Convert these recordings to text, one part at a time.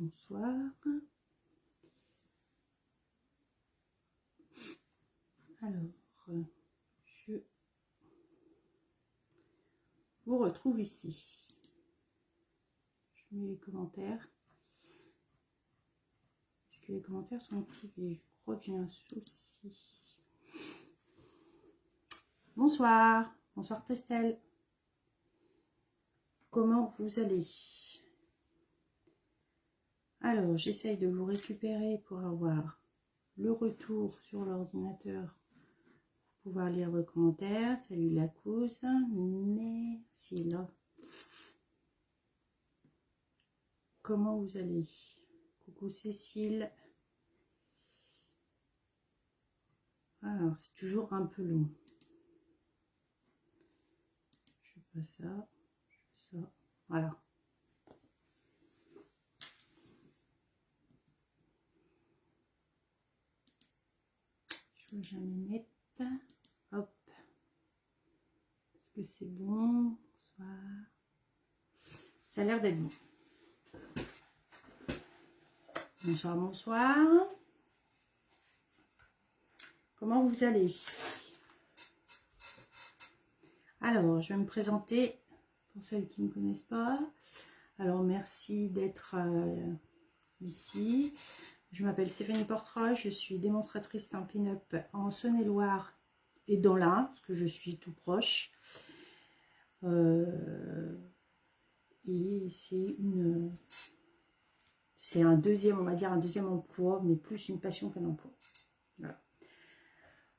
Bonsoir. Alors, je vous retrouve ici. Je mets les commentaires. Est-ce que les commentaires sont activés? Je crois que j'ai un souci. Bonsoir. Bonsoir Christelle. Comment vous allez? Alors, j'essaye de vous récupérer pour avoir le retour sur l'ordinateur, pour pouvoir lire vos commentaires. Salut la cause. Merci là. Comment vous allez? Coucou Cécile. Alors, c'est toujours un peu long. Je fais pas ça. Je fais ça. Voilà. Je vois jamais net. Hop. Est-ce que c'est bon? Bonsoir. Ça a l'air d'être bon. Bonsoir, bonsoir. Comment vous allez? Alors, je vais me présenter pour celles qui ne me connaissent pas. Alors, merci d'être ici. Je m'appelle Stéphanie Portra, je suis démonstratrice Stampin' Up en Saône-et-Loire et dans l'Ain, parce que je suis tout proche. Et c'est un deuxième, on va dire un deuxième emploi, mais plus une passion qu'un emploi. Voilà.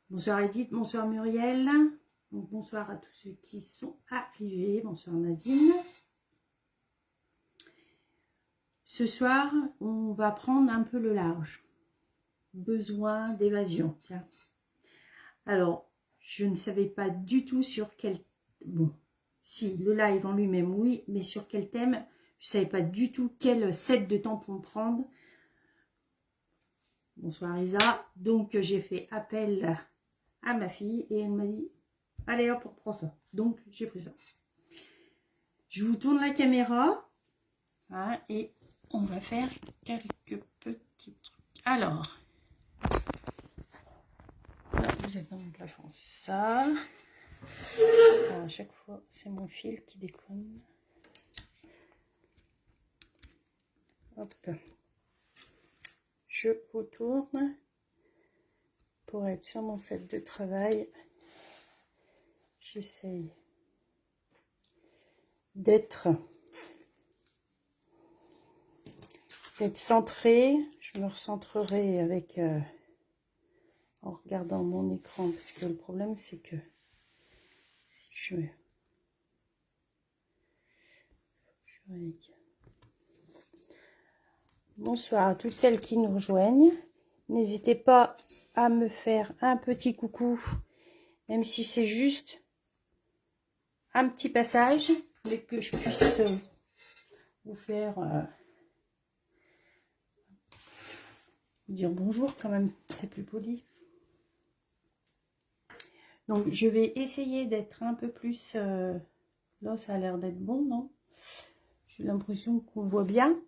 Bonsoir Edith, bonsoir Muriel. Donc, bonsoir à tous ceux qui sont arrivés. Bonsoir Nadine. Ce soir, on va prendre un peu le large. Besoin d'évasion. Tiens. Alors, je ne savais pas du tout sur quel... Bon, si, le live en lui-même, oui, mais sur quel thème, je ne savais pas du tout quel set de tampons prendre. Bonsoir Isa. Donc, j'ai fait appel à ma fille et elle m'a dit, allez hop, on prend ça. Donc, j'ai pris ça. Je vous tourne la caméra. Hein, et on va faire quelques petits trucs. Alors, là, vous êtes dans mon plafond, c'est ça. Alors, à chaque fois, c'est mon fil qui déconne. Hop. Je vous tourne pour être sur mon set de travail. J'essaye d'être centrée. Je me recentrerai avec en regardant mon écran, parce que le problème c'est que si je bonsoir à toutes celles qui nous rejoignent. N'hésitez pas à me faire un petit coucou, même si c'est juste un petit passage, mais que je puisse vous faire vous dire bonjour quand même, c'est plus poli. Donc je vais essayer d'être un peu plus là, ça a l'air d'être bon, non? J'ai l'impression qu'on voit bien.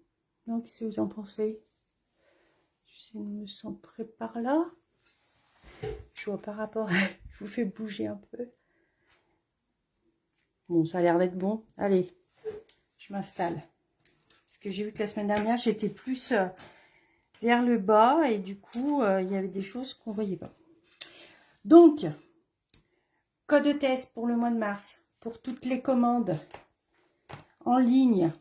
Donc qu'est-ce que vous en pensez? J'essaie de me centrer par là. Je vois par rapport à... Je vous fais bouger un peu. Bon, ça a l'air d'être bon. Allez, je m'installe. Parce que j'ai vu que la semaine dernière, j'étais plus vers le bas. Et du coup, il y avait des choses qu'on ne voyait pas. Donc, code de test pour le mois de mars. Pour toutes les commandes en ligne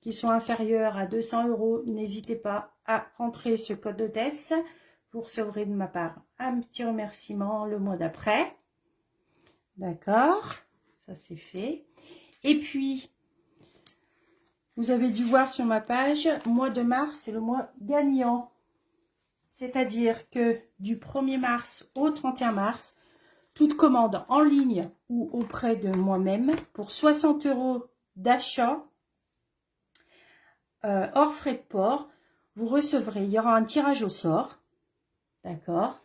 qui sont inférieures à 200 €, n'hésitez pas à rentrer ce code de test. Vous recevrez de ma part un petit remerciement le mois d'après. D'accord, ça c'est fait. Et puis, vous avez dû voir sur ma page, mois de mars, c'est le mois gagnant. C'est-à-dire que du 1er mars au 31 mars, toute commande en ligne ou auprès de moi-même, pour 60 € d'achat, hors frais de port, vous recevrez, il y aura un tirage au sort, d'accord,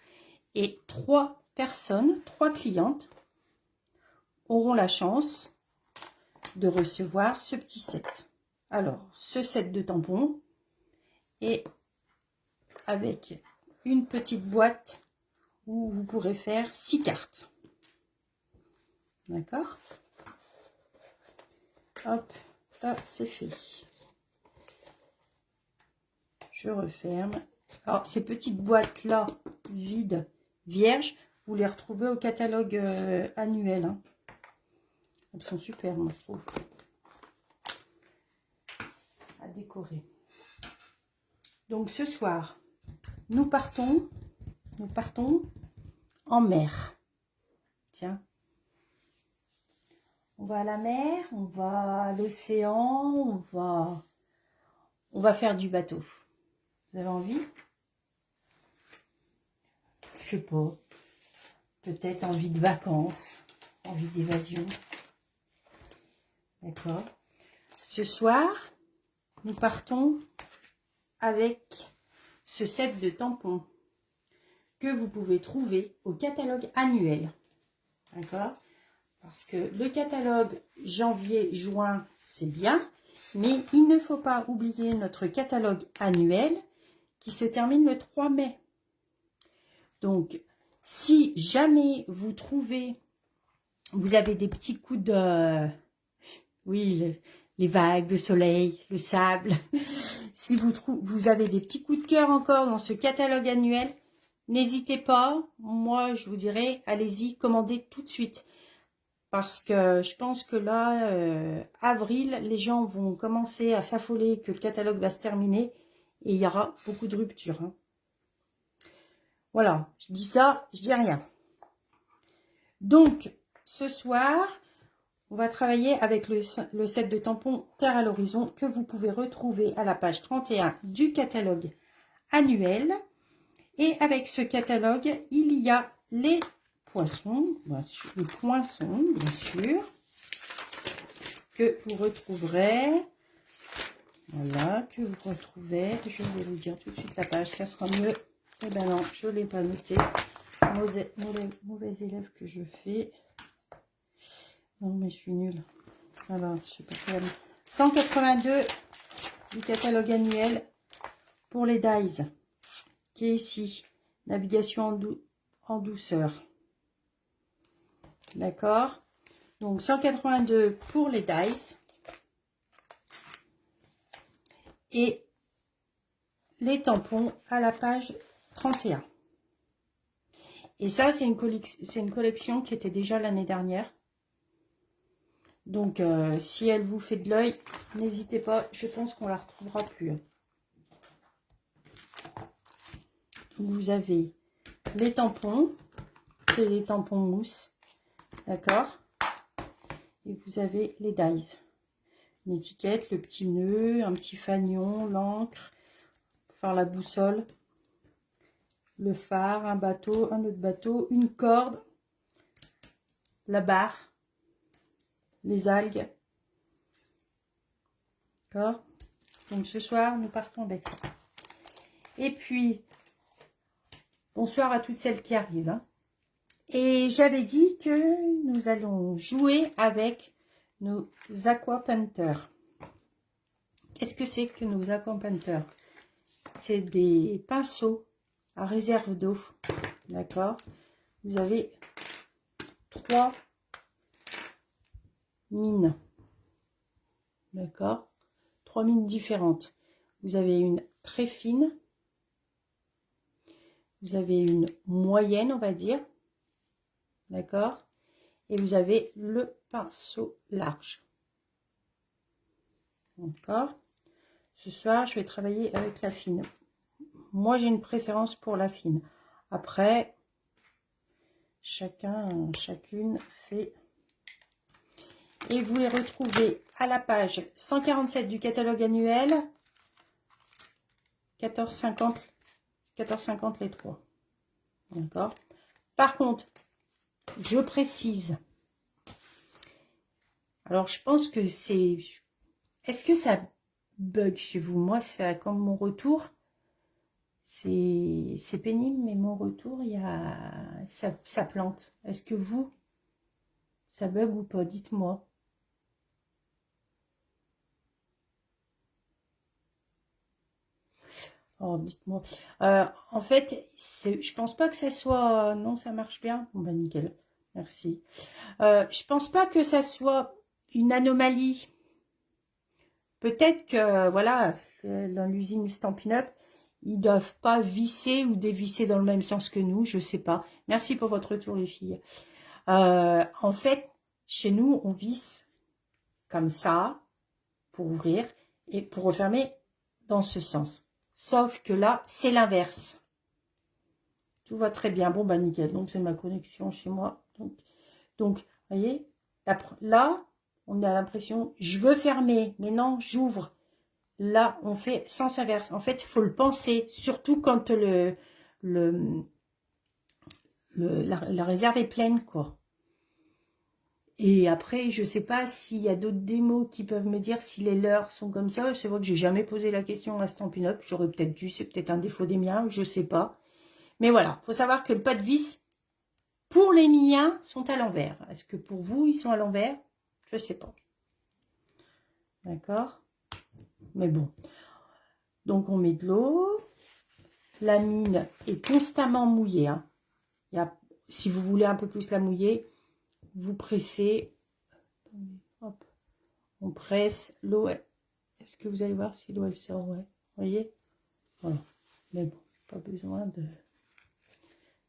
et 3 personnes, 3 clientes, auront la chance de recevoir ce petit set. alors ce set de tampons et avec une petite boîte où vous pourrez faire 6 cartes. D'accord? Hop, ça c'est fait. Je referme. Alors ces petites boîtes là, vides, vierges, vous les retrouvez au catalogue annuel. Hein. Elles sont super, moi je trouve. À décorer. Donc ce soir, nous partons en mer. Tiens. On va à la mer, on va à l'océan, on va faire du bateau. Vous avez envie? Je sais pas. Peut-être envie de vacances, envie d'évasion. D'accord. Ce soir, nous partons avec ce set de tampons que vous pouvez trouver au catalogue annuel. D'accord? Parce que le catalogue janvier-juin, c'est bien, mais il ne faut pas oublier notre catalogue annuel qui se termine le 3 mai. Donc, si jamais vous trouvez, vous avez des petits coups de... Oui, les vagues, le soleil, le sable. Si vous avez des petits coups de cœur encore dans ce catalogue annuel, n'hésitez pas. Moi, je vous dirais, allez-y, commandez tout de suite. Parce que je pense que là, avril, les gens vont commencer à s'affoler que le catalogue va se terminer. Et il y aura beaucoup de ruptures. Hein. Voilà, je dis ça, je dis rien. Donc, ce soir, on va travailler avec le set de tampons Terre à l'horizon que vous pouvez retrouver à la page 31 du catalogue annuel. Et avec ce catalogue, il y a les poissons, bien sûr, bien sûr, que vous retrouverez. Voilà, que vous retrouvez. Je vais vous dire tout de suite la page, ça sera mieux. Eh ben non, je ne l'ai pas noté. Mauvais élève que je fais. Non, mais je suis nulle. Alors, je sais pas quelle. 182 du catalogue annuel pour les dies, qui est ici. Navigation en douceur. D'accord? Donc, 182 pour les dies. Et les tampons à la page 31. Et ça, c'est une collection qui était déjà l'année dernière. Donc, si elle vous fait de l'œil, n'hésitez pas. Je pense qu'on la retrouvera plus. Donc, vous avez les tampons. C'est les tampons mousse. D'accord? Et vous avez les dies. Une étiquette, le petit nœud, un petit fanion, l'encre, faire la boussole, le phare, un bateau, un autre bateau, une corde, la barre, les algues. D'accord? Donc ce soir, nous partons avec ça. Et puis, bonsoir à toutes celles qui arrivent. Hein. Et j'avais dit que nous allons jouer avec nos Aqua Painter. Qu'est-ce que c'est que nos Aqua Painter? C'est des pinceaux à réserve d'eau. D'accord? Vous avez 3 mines. D'accord? 3 mines différentes. Vous avez une très fine. Vous avez une moyenne, on va dire. D'accord? Et vous avez le pinceau large. D'accord? Ce soir, je vais travailler avec la fine. Moi, j'ai une préférence pour la fine. Après, chacune fait. Et vous les retrouvez à la page 147 du catalogue annuel. 14,50 les 3. D'accord? Par contre, je précise. Alors, je pense que c'est... Est-ce que ça bug chez vous? Moi, ça, comme mon retour, c'est pénible, mais mon retour, il y a ça plante. Est-ce que vous, ça bug ou pas? Dites-moi. Oh, dites-moi. En fait, je pense pas que ça soit... Non, ça marche bien. Bon, bah, nickel. Merci. Je pense pas que ça soit une anomalie. Peut-être que, voilà, dans l'usine Stampin' Up, ils doivent pas visser ou dévisser dans le même sens que nous. Je sais pas. Merci pour votre retour, les filles. En fait, chez nous, on visse comme ça pour ouvrir et pour refermer dans ce sens. Sauf que là, c'est l'inverse. Tout va très bien. Bon, bah nickel. Donc, c'est ma connexion chez moi. Donc vous voyez, là, on a l'impression, je veux fermer, mais non, j'ouvre. Là, on fait sens inverse. En fait, il faut le penser, surtout quand la réserve est pleine, quoi. Et après, je sais pas s'il y a d'autres démos qui peuvent me dire si les leurs sont comme ça. C'est vrai que j'ai jamais posé la question à Stampin' Up. J'aurais peut-être dû, c'est peut-être un défaut des miens, je sais pas. Mais voilà, faut savoir que le pas de vis, pour les miens, sont à l'envers. Est-ce que pour vous, ils sont à l'envers? Je sais pas. D'accord? Mais bon. Donc, on met de l'eau. La mine est constamment mouillée. Hein. Si vous voulez un peu plus la mouiller, vous pressez. Hop. On presse l'eau. Est-ce que vous allez voir si l'eau elle sort? Ouais. Vous voyez? Voilà. Mais bon, pas besoin de...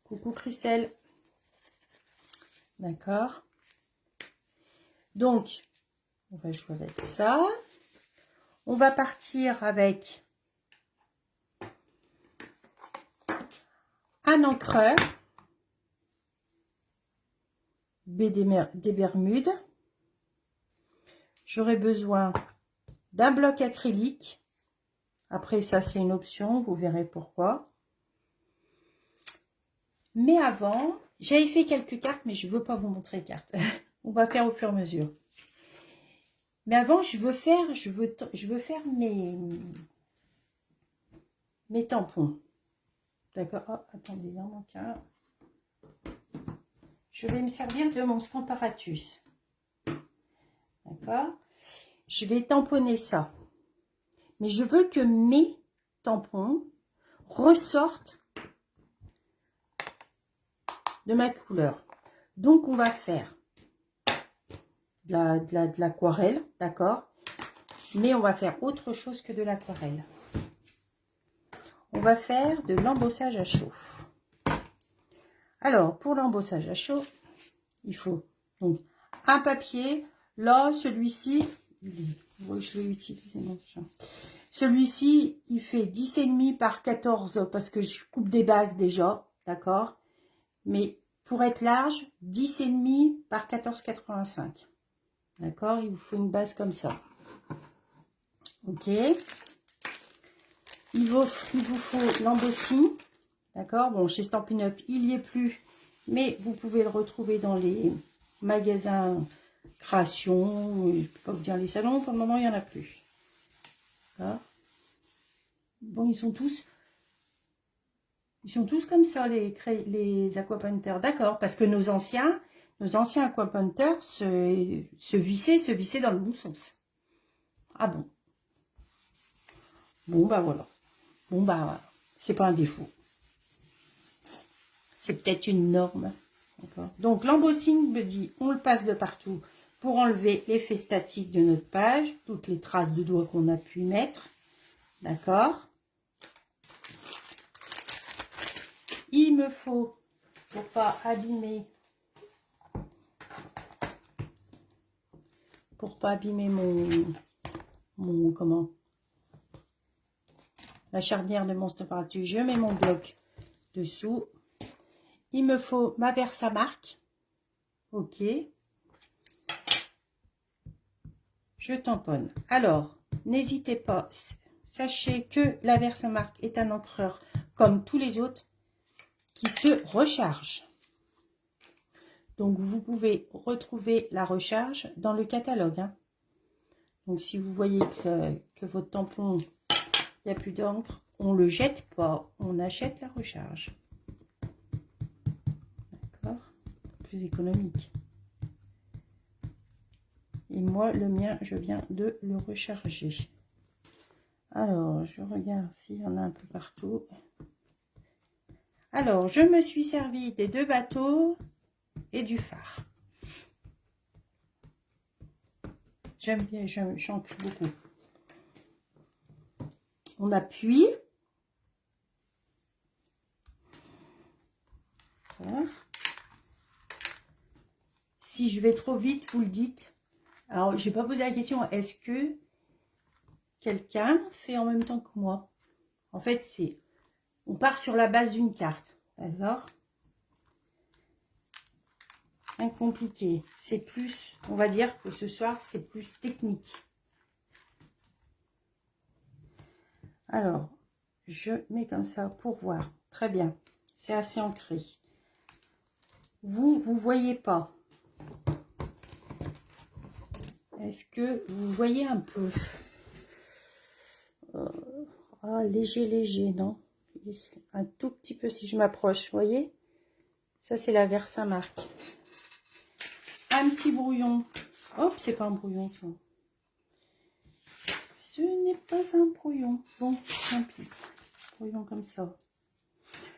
Coucou Christelle. D'accord. Donc, on va jouer avec ça. On va partir avec un encreur. Baie des Bermudes. J'aurai besoin d'un bloc acrylique. Après, ça, c'est une option. Vous verrez pourquoi. Mais avant, j'avais fait quelques cartes, mais je ne veux pas vous montrer les cartes. On va faire au fur et à mesure. Mais avant, je veux faire mes tampons. D'accord. Oh, attendez, il en manque un. Je vais me servir de mon Stamparatus. D'accord. Je vais tamponner ça. Mais je veux que mes tampons ressortent de ma couleur. Donc, on va faire de l'aquarelle, d'accord? Mais on va faire autre chose que de l'aquarelle. On va faire de l'embossage à chaud. Alors, pour l'embossage à chaud, il faut donc un papier. Là, celui-ci, je l'ai utilisé. Celui-ci, il fait 10,5 par 14 parce que je coupe des bases déjà, d'accord? Mais pour être large, 10,5 par 14,85. D'accord? Il vous faut une base comme ça. Ok. Il vous faut l'embossing. D'accord? Bon, chez Stampin' Up, il n'y est plus. Mais vous pouvez le retrouver dans les magasins création. Je ne peux pas vous dire les salons. Pour le moment, il n'y en a plus. D'accord? Bon, ils sont tous comme ça, les aquapainters. D'accord? Parce que nos anciens aquapainters se vissaient dans le bon sens. Ah bon? Bon, bah voilà. Bon, bah, c'est pas un défaut. C'est peut-être une norme. Donc, l'embossing me dit, on le passe de partout pour enlever l'effet statique de notre page, toutes les traces de doigts qu'on a pu mettre. D'accord. Il me faut, pour pas abîmer la charnière de mon Stamparatus, je mets mon bloc dessous. Il me faut ma Versamark. Ok. Je tamponne. Alors, n'hésitez pas. Sachez que la Versamark est un encreur comme tous les autres qui se recharge. Donc, vous pouvez retrouver la recharge dans le catalogue. Hein. Donc, si vous voyez que votre tampon, il n'y a plus d'encre, on ne le jette pas. On achète la recharge. D'accord? Plus économique. Et moi, le mien, je viens de le recharger. Alors, je regarde s'il y en a un peu partout. Alors, je me suis servi des 2 bateaux et du phare. J'aime bien, j'en crée beaucoup. On appuie. Voilà. Si je vais trop vite, vous le dites. Alors, je n'ai pas posé la question, est-ce que quelqu'un fait en même temps que moi? En fait, c'est, on part sur la base d'une carte, d'accord? Rien de compliqué. C'est plus, on va dire que ce soir, c'est plus technique. Alors, je mets comme ça pour voir. Très bien. C'est assez ancré. Vous voyez pas. Est-ce que vous voyez un peu? Léger, léger, non? Un tout petit peu si je m'approche, vous voyez? Ça, c'est la Versamark. Un petit brouillon. Hop, c'est pas un brouillon, ça. Ce n'est pas un brouillon. Bon, tant pis. Brouillon comme ça.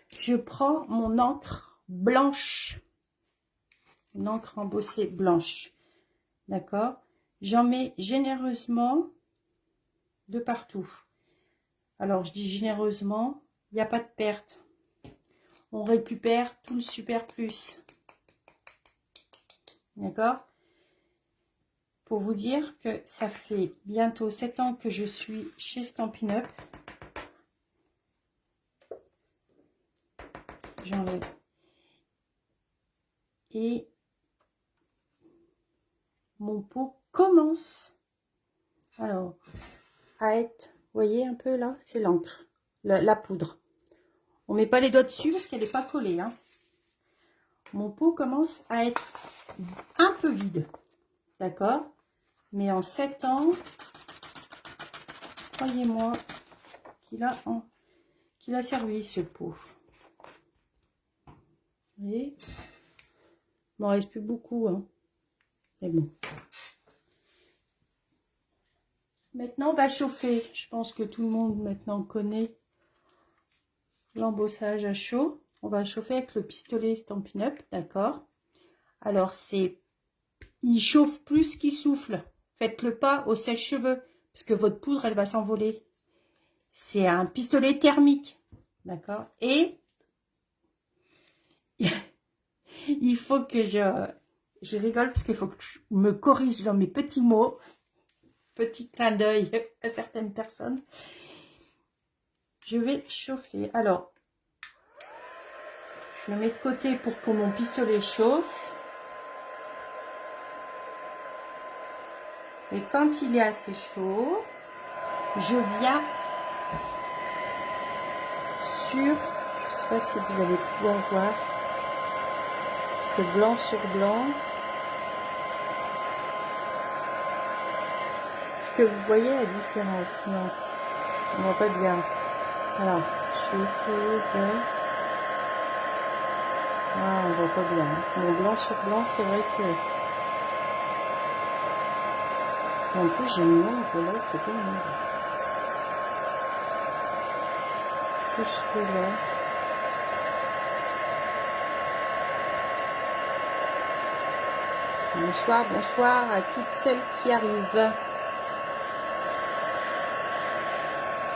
Je prends mon encre blanche. Une encre embossée blanche. D'accord? J'en mets généreusement de partout. Alors, je dis généreusement, il n'y a pas de perte. On récupère tout le super plus. D'accord? Pour vous dire que ça fait bientôt 7 ans que je suis chez Stampin' Up. J'enlève. Et mon pot commence alors à être, vous voyez un peu là, c'est l'encre, la poudre. On met pas les doigts dessus parce qu'elle n'est pas collée. Hein. Mon pot commence à être un peu vide, d'accord? Mais en 7 ans, croyez-moi qu'il a servi ce pot. Vous voyez? Il m'en reste plus beaucoup, hein. Mais bon. Maintenant, on va chauffer. Je pense que tout le monde maintenant connaît l'embossage à chaud. On va chauffer avec le pistolet Stampin' Up, d'accord? Alors, il chauffe plus qu'il souffle. Faites-le pas au sèche-cheveux, parce que votre poudre, elle va s'envoler. C'est un pistolet thermique, d'accord? Et il faut que je rigole parce qu'il faut que je me corrige dans mes petits mots. Petit clin d'œil à certaines personnes. Je vais chauffer. Alors, je le mets de côté pour que mon pistolet chauffe. Et quand il est assez chaud, je viens sur, je ne sais pas si vous allez pouvoir voir, parce que blanc sur blanc. Est-ce que vous voyez la différence? Non, on ne voit pas bien. Alors, je vais essayer de... Ah, on ne voit pas bien. Mon blanc sur blanc, c'est vrai que... En plus, j'ai une longue là, c'est pas mal. Si je fais là... Bonsoir, bonsoir à toutes celles qui arrivent.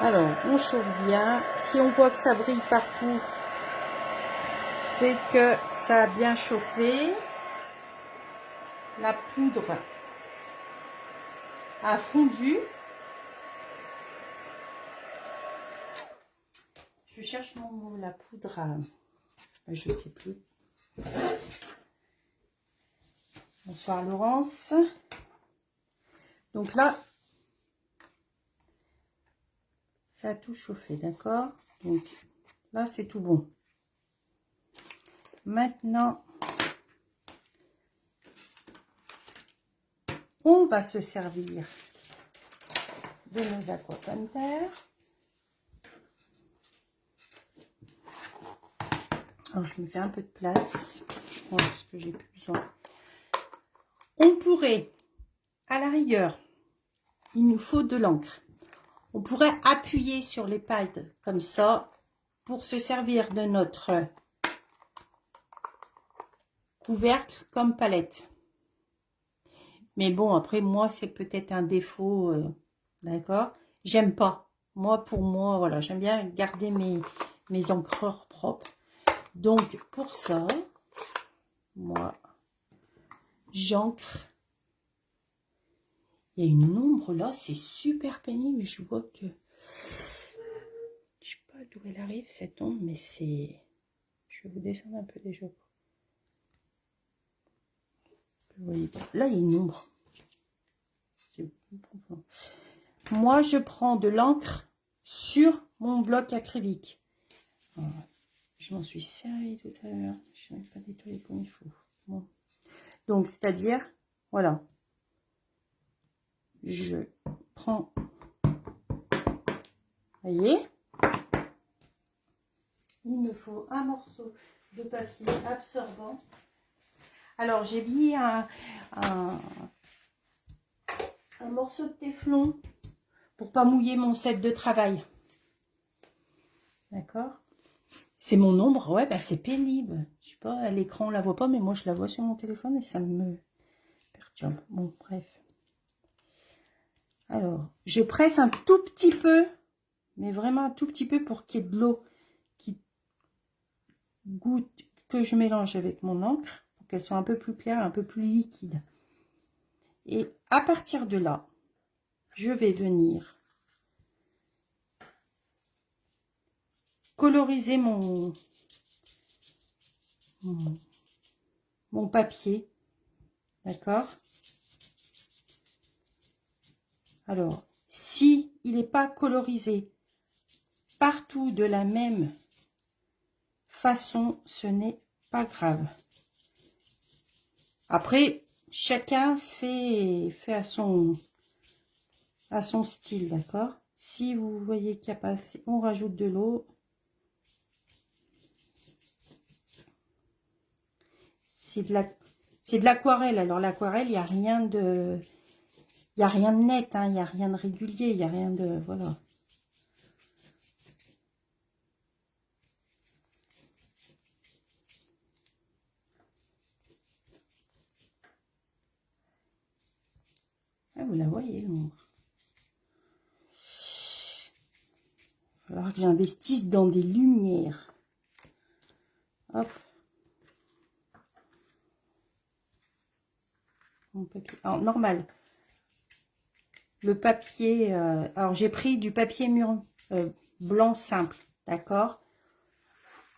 Alors, on chauffe bien. Si on voit que ça brille partout, c'est que ça a bien chauffé. La poudre a fondu. Je cherche mon mot, la poudre à... Je ne sais plus. Bonsoir Laurence. Donc là, ça a tout chauffé, d'accord? Donc là, c'est tout bon. Maintenant, on va se servir de nos aquapanthères. Alors, je me fais un peu de place parce que j'ai plus besoin. On pourrait, à la rigueur, il nous faut de l'encre. On pourrait appuyer sur les pads comme ça pour se servir de notre couvercle comme palette. Mais bon, après, moi, c'est peut-être un défaut, d'accord? J'aime pas. Moi, pour moi, voilà, j'aime bien garder mes encreurs propres. Donc, pour ça, moi, j'encre. Il y a une ombre là, c'est super pénible. Je vois que... Je sais pas d'où elle arrive, cette ombre, mais c'est... Je vais vous descendre un peu déjà. Vous voyez pas. Là, il y a une ombre. Moi, je prends de l'encre sur mon bloc acrylique. Voilà. Je m'en suis servi tout à l'heure. Je n'ai pas nettoyé comme il faut. Bon. Donc, c'est-à-dire, voilà. Je prends... Vous voyez? Il me faut un morceau de papier absorbant. Alors, j'ai mis un morceau de téflon pour pas mouiller mon set de travail. D'accord? C'est mon ombre, ouais, bah c'est pénible. Je sais pas, à l'écran on la voit pas, mais moi je la vois sur mon téléphone et ça me perturbe. Bon, bref. Alors, je presse un tout petit peu, mais vraiment un tout petit peu pour qu'il y ait de l'eau qui goûte, que je mélange avec mon encre, pour qu'elle soit un peu plus claire, un peu plus liquide. Et à partir de là, je vais venir coloriser mon papier, d'accord? Alors, si il n'est pas colorisé partout de la même façon, ce n'est pas grave. Après, chacun fait à son style, d'accord? Si vous voyez qu'il n'y a pas assez, on rajoute de l'eau. C'est de l'aquarelle. Alors l'aquarelle, il n'y a rien de... Il n'y a rien de net, hein, il n'y a rien de régulier, il n'y a rien de... Voilà. Ah, vous la voyez, l'ombre. Il va falloir que j'investisse dans des lumières. Hop. Mon papier. Alors, normal. Le papier... alors, j'ai pris du papier mûr blanc simple, d'accord,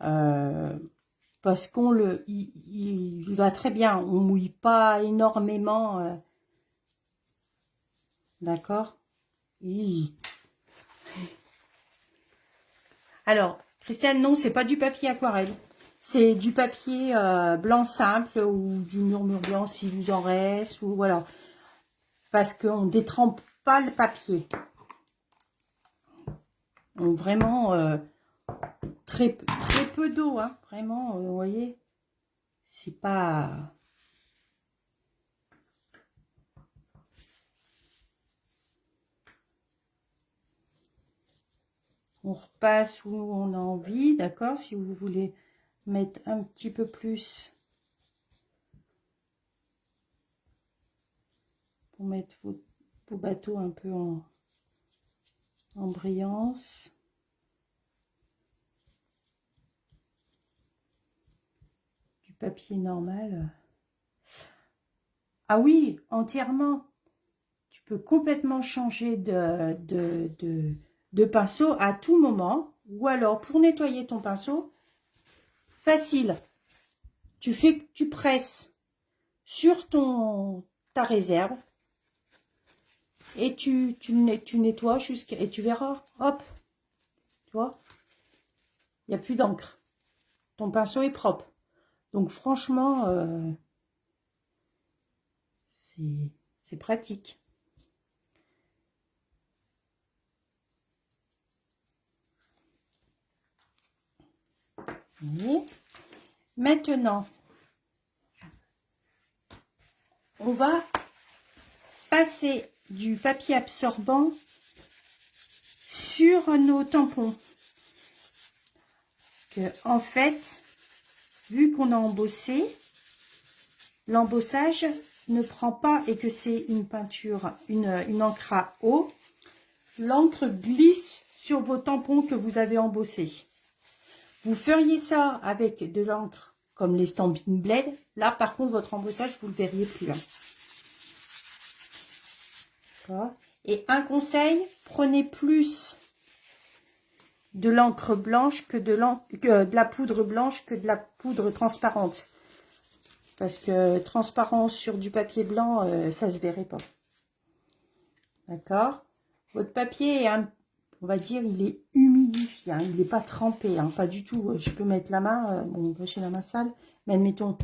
parce qu'on il va très bien, on mouille pas énormément, d'accord. Alors, Christiane, non, c'est pas du papier aquarelle, c'est du papier blanc simple ou du murmure blanc si vous en reste, ou voilà, parce qu'on détrempe pas le papier. Donc, vraiment très peu d'eau, hein, vraiment, vous voyez, c'est pas... On repasse où on a envie, d'accord? Si vous voulez mettre un petit peu plus pour mettre vos bateaux un peu en brillance. Du papier normal. Ah oui, entièrement. Tu peux complètement changer de pinceau à tout moment. Ou alors, pour nettoyer ton pinceau, facile. Tu presses sur ta réserve. Et tu nettoies jusqu'à... Et tu verras, hop, tu vois, il n'y a plus d'encre. Ton pinceau est propre. Donc franchement, c'est pratique. Et maintenant, on va passer du papier absorbant sur nos tampons. Que, en fait, vu qu'on a embossé, l'embossage ne prend pas et que c'est une peinture, une encre à eau, l'encre glisse sur vos tampons que vous avez embossés. Vous feriez ça avec de l'encre comme les Stampin' Blade. Là, par contre, votre embossage, vous ne le verriez plus. Hein. Et un conseil, prenez plus de l'encre blanche que de la poudre blanche que de la poudre transparente. Parce que transparent sur du papier blanc, ça se verrait pas. D'accord? Votre papier est on va dire, il est humidifié, hein, il n'est pas trempé, hein, pas du tout. Je peux mettre la main, bon, j'ai la main sale, mais admettons,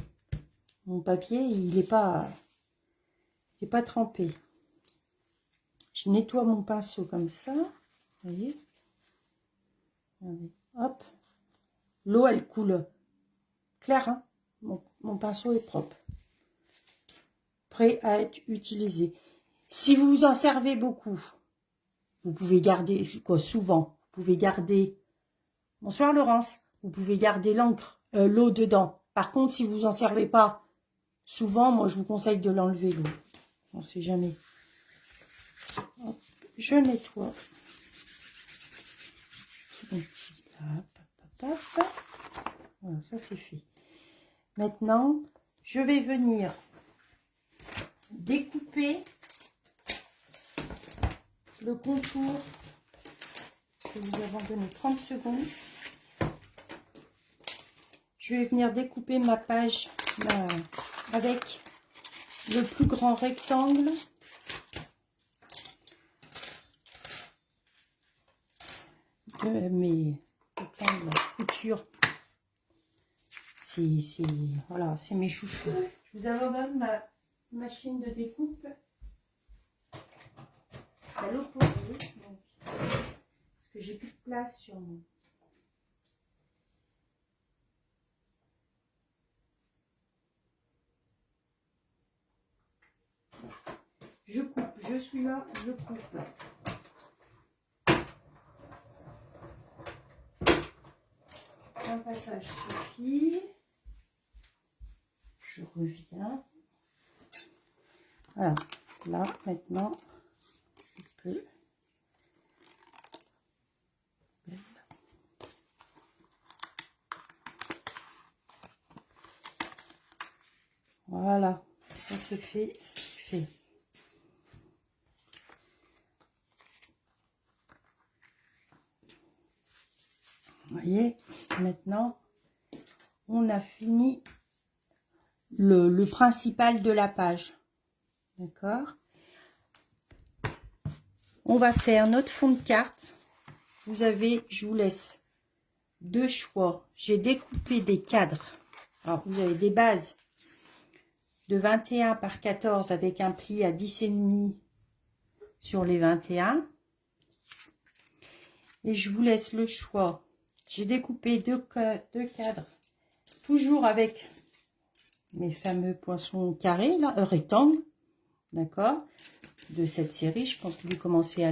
mon papier, il n'est pas trempé. Je nettoie mon pinceau comme ça, vous voyez. Allez, hop. L'eau, elle coule clair, hein. Mon pinceau est propre. Prêt à être utilisé. Si vous en servez beaucoup, vous pouvez garder, quoi, souvent, vous pouvez garder, bonsoir Laurence, vous pouvez garder l'encre, l'eau dedans. Par contre, si vous en servez pas souvent, moi je vous conseille de l'enlever l'eau. On ne sait jamais. Hop, je nettoie. Un petit plat, voilà, ça c'est fait. Maintenant, je vais venir découper le contour. Je vais vous abandonner 30 secondes. Je vais venir découper ma page avec le plus grand rectangle. De mes rectangles couture. Voilà, c'est mes chouchous. Je vous abandonne ma machine de découpe à l'opposé, parce que j'ai plus de place sur mon. Je coupe, je suis là, je coupe. Un passage suffit. Je reviens. Voilà, là maintenant, je peux. Voilà, ça c'est fait, c'est fait. Vous voyez, maintenant, on a fini le principal de la page. D'accord? On va faire notre fond de carte. Vous avez, je vous laisse deux choix. J'ai découpé des cadres. Alors, vous avez des bases de 21 par 14 avec un pli à 10,5 sur les 21. Et je vous laisse le choix. J'ai découpé deux cadres, toujours avec mes fameux poinçons carrés, là, rectangles, d'accord, de cette série. Je pense que vous commencez à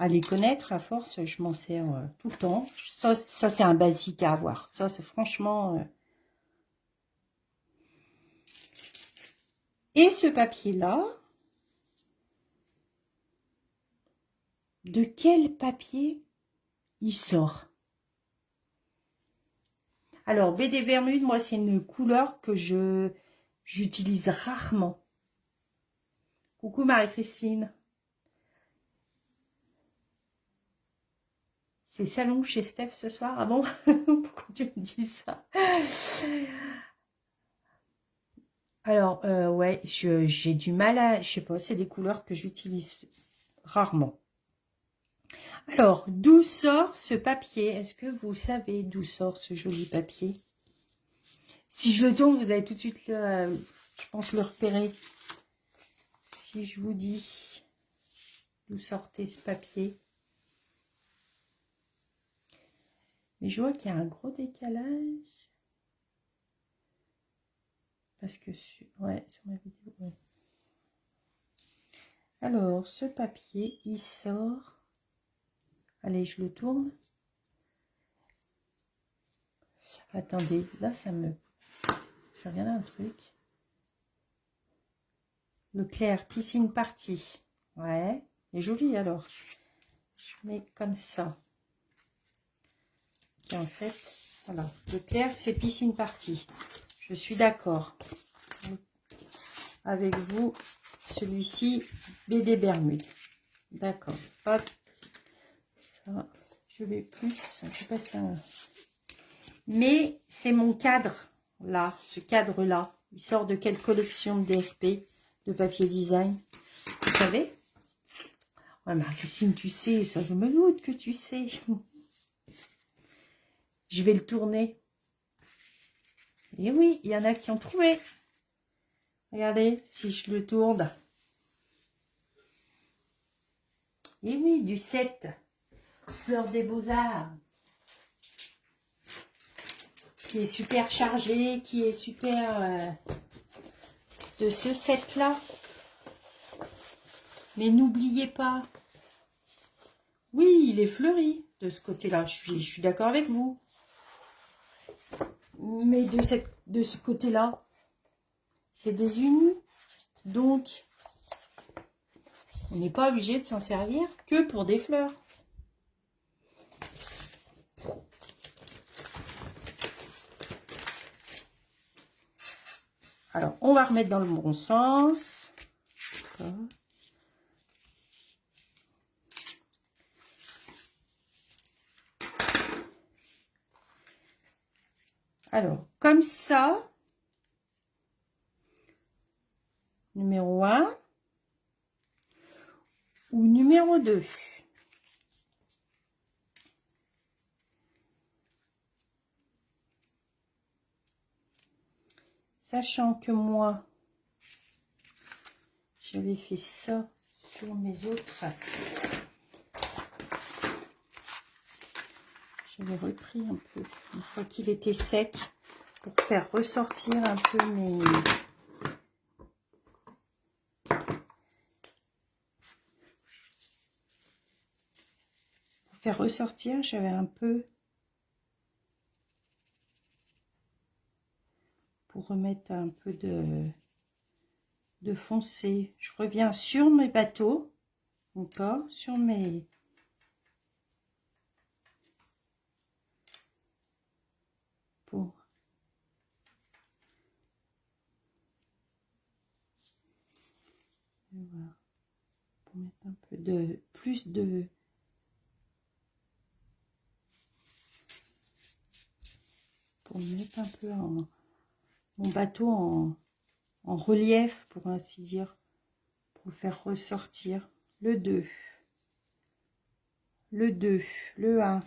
les connaître. À force, je m'en sers tout le temps. Ça c'est un basique à avoir. Ça, c'est franchement... Et ce papier-là, de quel papier il sort? Alors, BD Vermude, moi, c'est une couleur que j'utilise rarement. Coucou Marie-Christine. C'est salon chez Steph ce soir? Ah bon? Pourquoi tu me dis ça? Alors, ouais, j'ai du mal à... Je sais pas, c'est des couleurs que j'utilise rarement. Alors, d'où sort ce papier? Est-ce que vous savez d'où sort ce joli papier? Si je le tourne, vous allez tout de suite, je pense, le repérer. Si je vous dis d'où sortait ce papier. Mais je vois qu'il y a un gros décalage. Parce que, ouais, sur ma vidéo, ouais. Alors, ce papier, il sort Allez, je le tourne. Attendez, là, ça me... Je regarde un truc. Le clair, piscine partie. Ouais, c'est joli alors. Je mets comme ça. Et en fait, voilà. Le clair, c'est piscine partie. Je suis d'accord avec vous. Celui-ci, BD Bermude. D'accord. Hop. Ça, je vais plus. Je passe un... Mais c'est mon cadre, là. Ce cadre-là. Il sort de quelle collection de DSP, de papier design? Vous savez? Ouais, mais Christine, tu sais, ça, je me doute que tu sais. Je vais le tourner. Et oui, il y en a qui ont trouvé. Regardez, si je le tourne. Et oui, du 7. Fleur des Beaux-Arts. Qui est super chargé, qui est super de ce set-là. Mais n'oubliez pas. Oui, il est fleuri de ce côté-là. Je suis d'accord avec vous. Mais de ce côté-là, c'est des unis. Donc, on n'est pas obligé de s'en servir que pour des fleurs. Alors, on va remettre dans le bon sens. Alors, comme ça, numéro 1 ou numéro 2. Sachant que moi, j'avais fait ça sur mes autres. J'avais repris un peu, une fois qu'il était sec, pour faire ressortir un peu mes... Pour faire ressortir, j'avais un peu... Pour remettre un peu de foncé. Je reviens sur mes bateaux, encore, sur mes... Pour... Voilà. Pour mettre un peu de... Plus de... Pour mettre un peu mon bateau en relief, pour ainsi dire. Pour faire ressortir le 2. Le 2, le 1.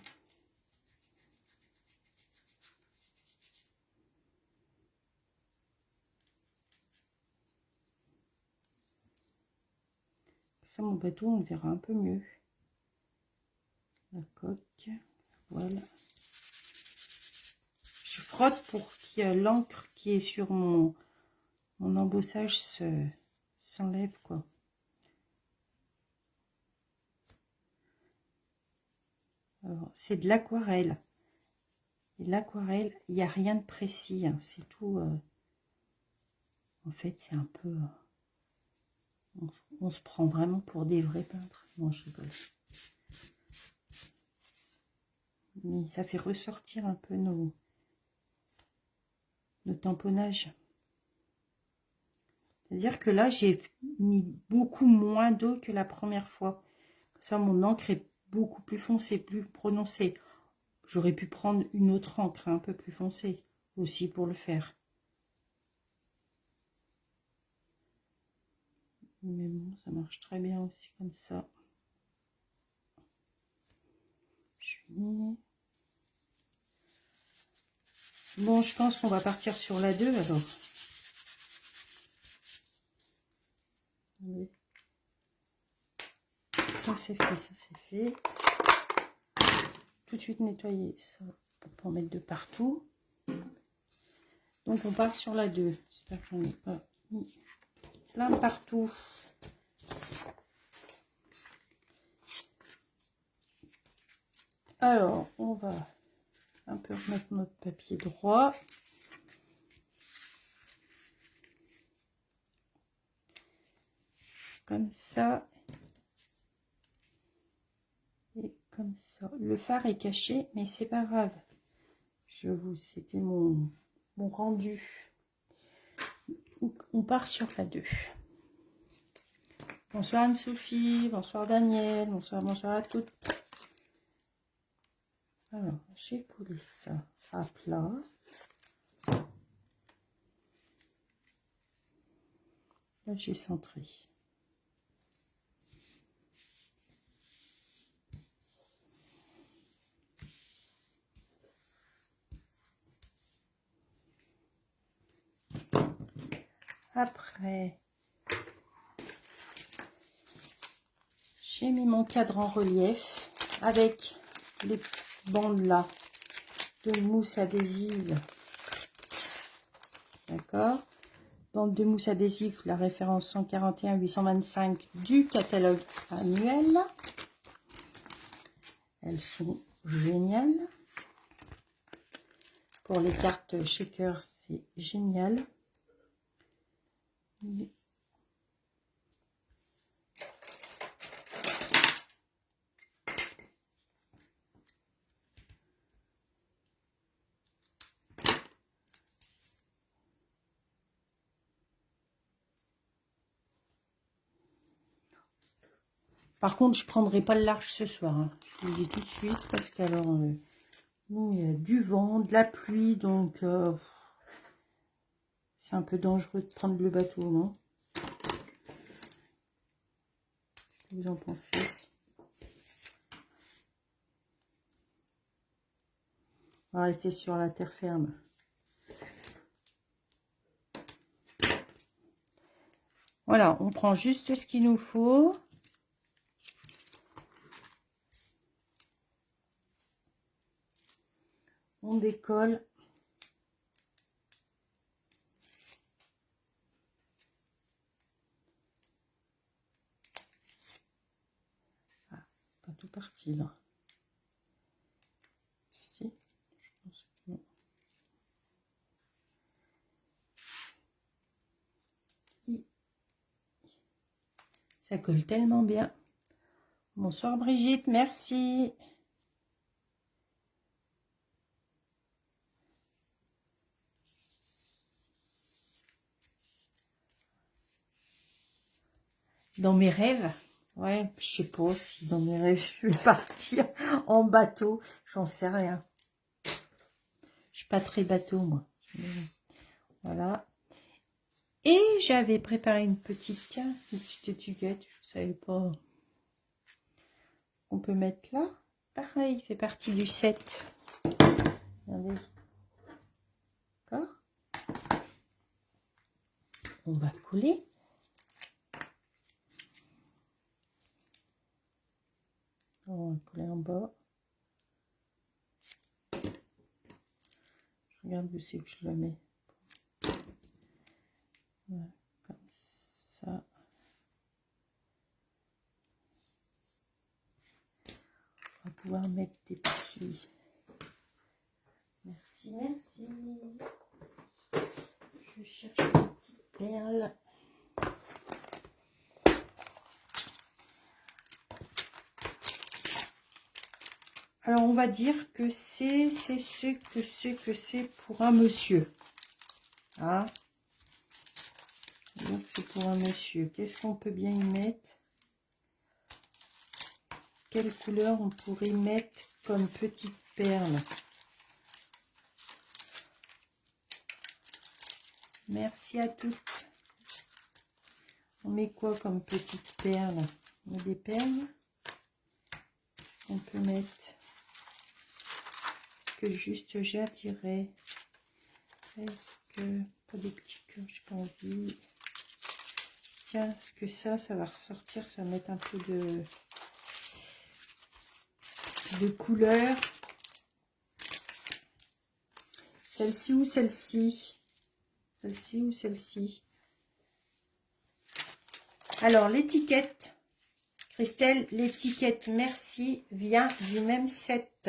Ça, mon bateau, on le verra un peu mieux. La coque, voilà. Je frotte pour que l'encre qui est sur mon embossage s'enlève, quoi. Alors, c'est de l'aquarelle. Et l'aquarelle, il n'y a rien de précis, hein, c'est tout. En fait, c'est un peu... on se prend vraiment pour des vrais peintres. Non, je rigole. Mais ça fait ressortir un peu nos tamponnages. C'est-à-dire que là, j'ai mis beaucoup moins d'eau que la première fois. Comme ça, mon encre est beaucoup plus foncée, plus prononcée. J'aurais pu prendre une autre encre un peu plus foncée aussi pour le faire. Mais bon, ça marche très bien aussi comme ça. Bon, je pense qu'on va partir sur la 2 alors. Allez. Ça c'est fait, ça c'est fait. Tout de suite nettoyer ça pour pas en mettre de partout. Donc on part sur la 2. J'espère que j'en ai pas mis plein partout. Alors, on va un peu remettre notre papier droit. Comme ça. Et comme ça. Le phare est caché, mais c'est pas grave. C'était mon rendu. On part sur la 2. Bonsoir Anne-Sophie, bonsoir Daniel, bonsoir à toutes. Alors, j'ai collé ça à plat. Là, j'ai centré. Après, j'ai mis mon cadre en relief avec les bandes là de mousse adhésive. D'accord. Bande de mousse adhésive, la référence 141 825 du catalogue annuel. Elles sont géniales. Pour les cartes shaker, c'est génial. Par contre, je ne prendrai pas le large ce soir. Hein. Je vous le dis tout de suite parce qu'alors, nous, il y a du vent, de la pluie, donc c'est un peu dangereux de prendre le bateau, non? Qu'est-ce que vous en pensez? On va rester sur la terre ferme. Voilà, on prend juste ce qu'il nous faut. On décolle. Ah, pas tout parti là. Si, je pense que non. Ça colle tellement bien. Bonsoir Brigitte, merci. Dans mes rêves, ouais, je sais pas si dans mes rêves je vais partir en bateau, j'en sais rien. Je suis pas très bateau moi. Voilà. Et j'avais préparé une petite étiquette, je savais pas. On peut mettre là. Pareil, il fait partie du set. Regardez. D'accord. On va coller. On va coller en bas. Je regarde où c'est que je le mets. Voilà, comme ça. On va pouvoir mettre des petits. Merci, merci. Je cherche une petite perle. Alors, on va dire que c'est pour un monsieur. Hein? Donc, c'est pour un monsieur. Qu'est-ce qu'on peut bien y mettre? Quelle couleur on pourrait mettre comme petite perle? Merci à toutes. On met quoi comme petite perle? On met des perles. On peut mettre... que juste j'attirais. Est-ce que pas des petits cœurs, j'ai pas envie. Tiens, est-ce que ça va ressortir, ça va mettre un peu de couleur. Celle-ci ou celle-ci? Celle-ci ou celle-ci? Alors l'étiquette Christelle, l'étiquette merci vient du même set.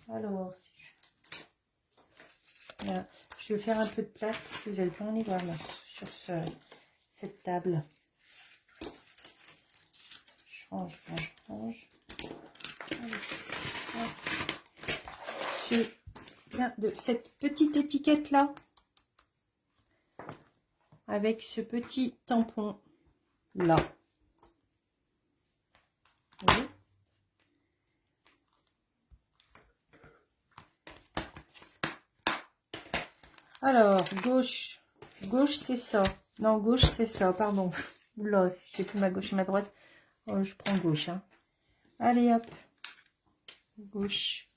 Alors, si voilà. Je vais faire un peu de place parce que vous allez pas en y voir là, sur cette table. Je range, range, range. Bien de cette petite étiquette là, avec ce petit tampon là. Vous voyez ? Alors, gauche, c'est ça. Non, gauche, c'est ça, pardon. Oula, je sais plus ma gauche et ma droite. Oh, je prends gauche. Hein. Allez, hop. Gauche.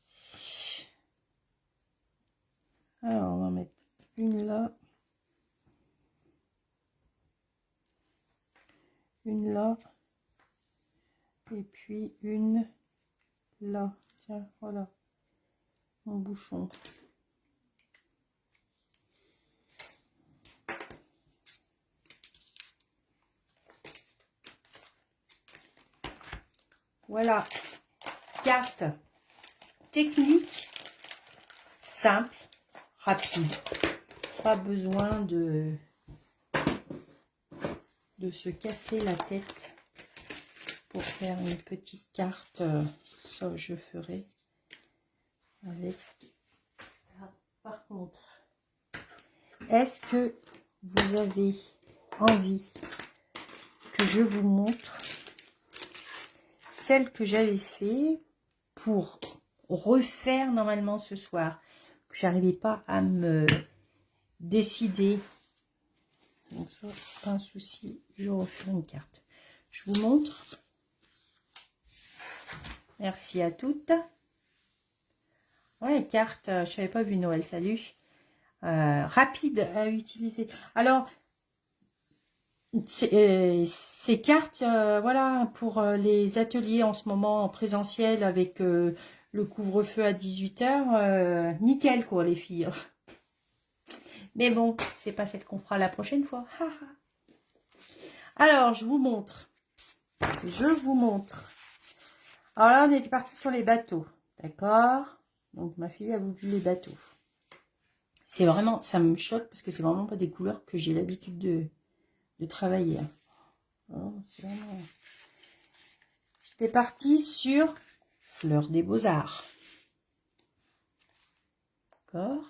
Alors, on va mettre une là. Une là. Et puis une là. Tiens, voilà. Mon bouchon. Voilà, carte technique, simple, rapide. Pas besoin de se casser la tête pour faire une petite carte. Ça, je ferai avec. Là, par contre, est-ce que vous avez envie que je vous montre celle que j'avais fait pour refaire normalement ce soir, que j'arrivais pas à me décider. Donc ça, c'est pas un souci, je refais une carte. Je vous montre. Merci à toutes. Ouais, carte, je savais pas vu Noël, salut. Rapide à utiliser. Alors, ces cartes, voilà, pour les ateliers en ce moment en présentiel avec le couvre-feu à 18 h, nickel quoi les filles. Mais bon, c'est pas celle qu'on fera la prochaine fois. Alors, je vous montre. Je vous montre. Alors là, on est parti sur les bateaux. D'accord? Donc, ma fille a voulu les bateaux. C'est vraiment, ça me choque parce que c'est vraiment pas des couleurs que j'ai l'habitude de travailler. Oh, vraiment... J'étais partie sur Fleur des Beaux-Arts. D'accord?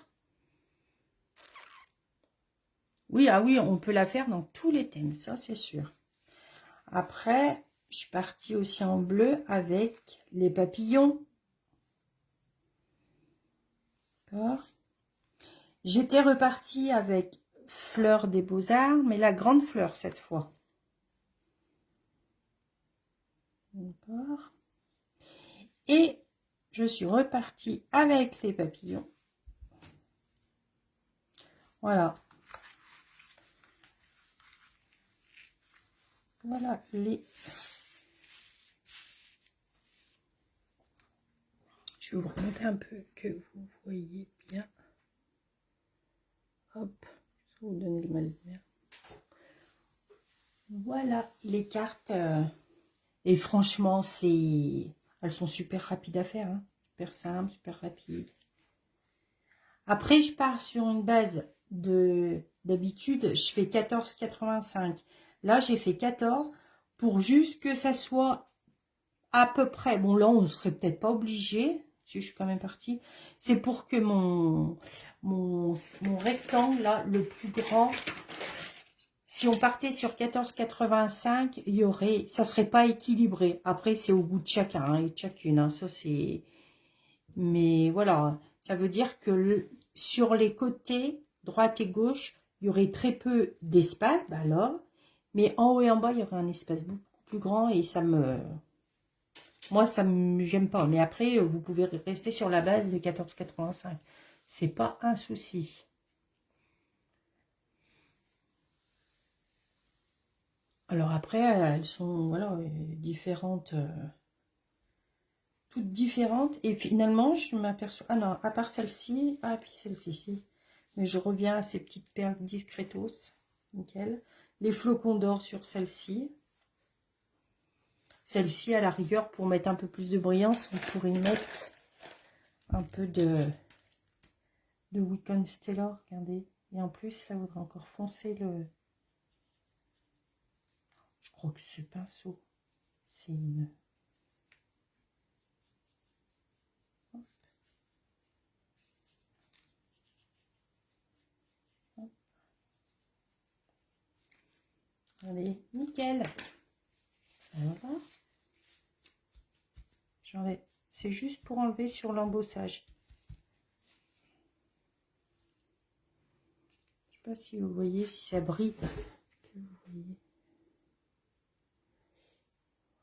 Oui, ah oui, on peut la faire dans tous les thèmes, ça c'est sûr. Après, je suis partie aussi en bleu avec les papillons. D'accord? J'étais repartie avec Fleur des Beaux-Arts, mais la grande fleur cette fois. D'accord? Et je suis repartie avec les papillons. Voilà. Voilà les... Je vais vous remonter un peu que vous voyez bien. Hop, ça vous donne de ma lumière. Voilà les cartes. Et franchement, elles sont super rapides à faire. Hein. Super simple, super rapide. Après, je pars sur une base d'habitude, je fais 14,85. Là, j'ai fait 14 pour juste que ça soit à peu près. Bon, là, on ne serait peut-être pas obligé. Si je suis quand même partie. C'est pour que mon rectangle, là, le plus grand, si on partait sur 14,85, il y aurait, ça serait pas équilibré. Après, c'est au goût de chacun hein, et de chacune. Hein, ça, c'est... Mais voilà, ça veut dire que sur les côtés, droite et gauche, il y aurait très peu d'espace, bah alors. Mais en haut et en bas, il y aurait un espace beaucoup plus grand et ça me... Moi, ça me j'aime pas. Mais après, vous pouvez rester sur la base de 14,85. C'est pas un souci. Alors après, elles sont voilà, différentes, toutes différentes. Et finalement, je m'aperçois... Ah non, à part celle-ci, ah puis celle-ci. Mais je reviens à ces petites perles discretos. Nickel. Les flocons d'or sur celle-ci. Celle-ci, à la rigueur, pour mettre un peu plus de brillance, on pourrait y mettre un peu de Weekend Stellar, regardez. Et en plus, ça voudrait encore foncer le... Je crois que ce pinceau, c'est une... Allez, nickel. Voilà. J'enlève. C'est juste pour enlever sur l'embossage. Je sais pas si vous voyez, si ça brille. Est-ce que vous voyez?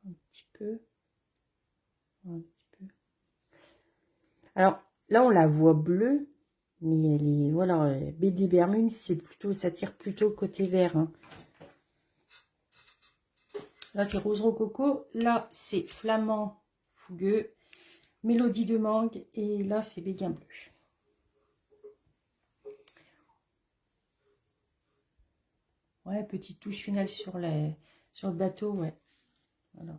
Un petit peu. Un petit peu. Alors, là, on la voit bleue. Mais elle est... Voilà, BD Bermude, c'est plutôt... Ça tire plutôt côté vert. Hein. Là, c'est Rose Rococo. Là, c'est Flamand Fougueux. Mélodie de mangue. Et là, c'est Béguin bleu. Ouais, petite touche finale sur le bateau, ouais. Voilà.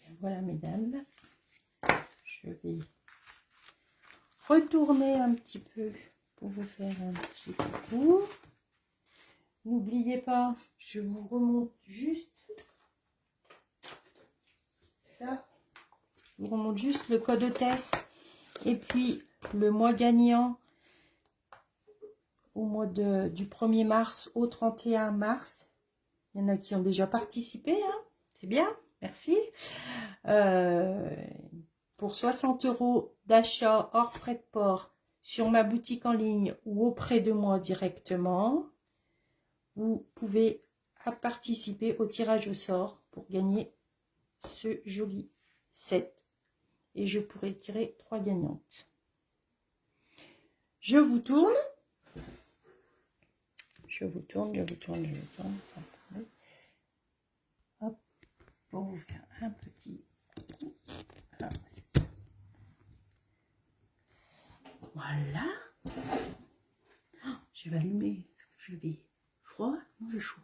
Et voilà, mesdames. Je vais retourner un petit peu pour vous faire un petit coucou. N'oubliez pas, je vous remonte juste ça. Je vous remonte juste le code hôtesse et puis le mois gagnant au mois du 1er mars au 31 mars. Il y en a qui ont déjà participé, hein. C'est bien, merci. Pour 60 € d'achat hors frais de port sur ma boutique en ligne ou auprès de moi directement, vous pouvez participer au tirage au sort pour gagner ce joli set. Et je pourrai tirer 3 gagnantes. Je vous tourne. Je vous tourne. Hop, pour vous faire un petit coucou. Ah, voilà. Oh, je vais allumer. Est-ce que je vais froid? Non, j'ai chaud.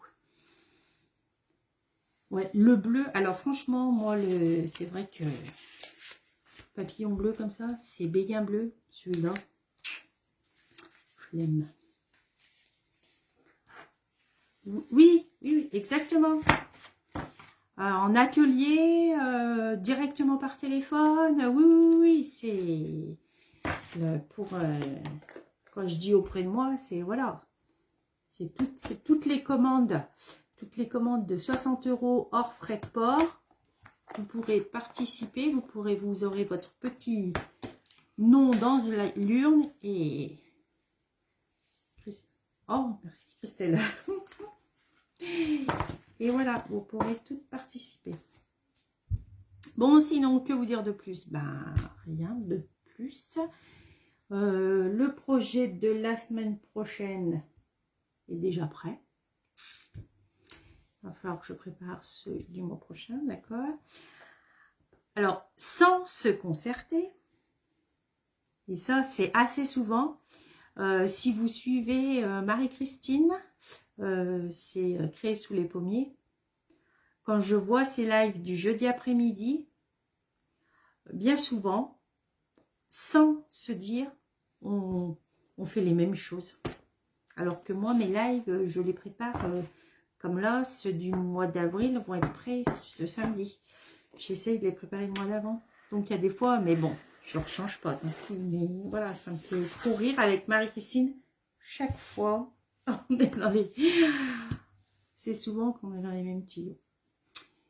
Ouais, le bleu. Alors franchement, moi, c'est vrai que papillon bleu comme ça, c'est Béguin bleu. Celui-là, je l'aime. Oui, exactement. En atelier, directement par téléphone. Oui, c'est pour quand je dis auprès de moi, c'est voilà, c'est toutes les commandes de 60 € hors frais de port. Vous pourrez participer, vous aurez votre petit nom dans l'urne et oh merci Christelle. Et voilà, vous pourrez toutes participer. Bon, sinon, que vous dire de plus? Ben, rien de plus. Le projet de la semaine prochaine est déjà prêt. Il va falloir que je prépare ceux du mois prochain, d'accord? Alors, sans se concerter, et ça, c'est assez souvent, si vous suivez Marie-Christine, c'est Créé sous les pommiers. Quand je vois ces lives du jeudi après-midi, bien souvent, sans se dire, on fait les mêmes choses. Alors que moi, mes lives, je les prépare comme là, ceux du mois d'avril vont être prêts ce samedi. J'essaye de les préparer le mois d'avant. Donc, il y a des fois, mais bon, je ne rechange pas. Donc, mais voilà, ça me fait trop rire avec Marie-Christine. Chaque fois, on est dans les... C'est souvent qu'on est dans les mêmes tuyaux.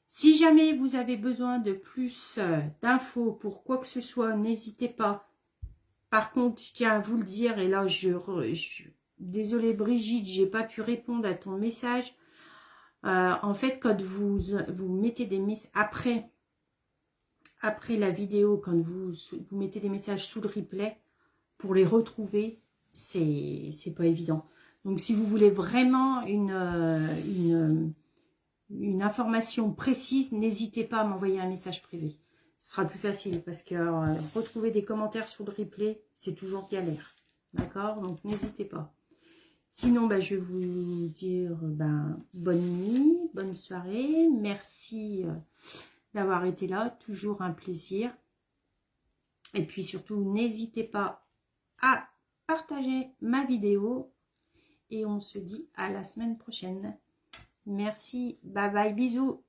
Si jamais vous avez besoin de plus d'infos pour quoi que ce soit, n'hésitez pas. Par contre, je tiens à vous le dire, et là, désolée Brigitte, j'ai pas pu répondre à ton message. En fait, quand vous mettez des messages après la vidéo, quand vous mettez des messages sous le replay, pour les retrouver, c'est pas évident. Donc, si vous voulez vraiment une information précise, n'hésitez pas à m'envoyer un message privé. Ce sera plus facile parce que retrouver des commentaires sur le replay, c'est toujours galère. D'accord? Donc, n'hésitez pas. Sinon, ben, je vais vous dire bonne nuit, bonne soirée. Merci d'avoir été là. Toujours un plaisir. Et puis surtout, n'hésitez pas à partager ma vidéo. Et on se dit à la semaine prochaine. Merci. Bye bye. Bisous.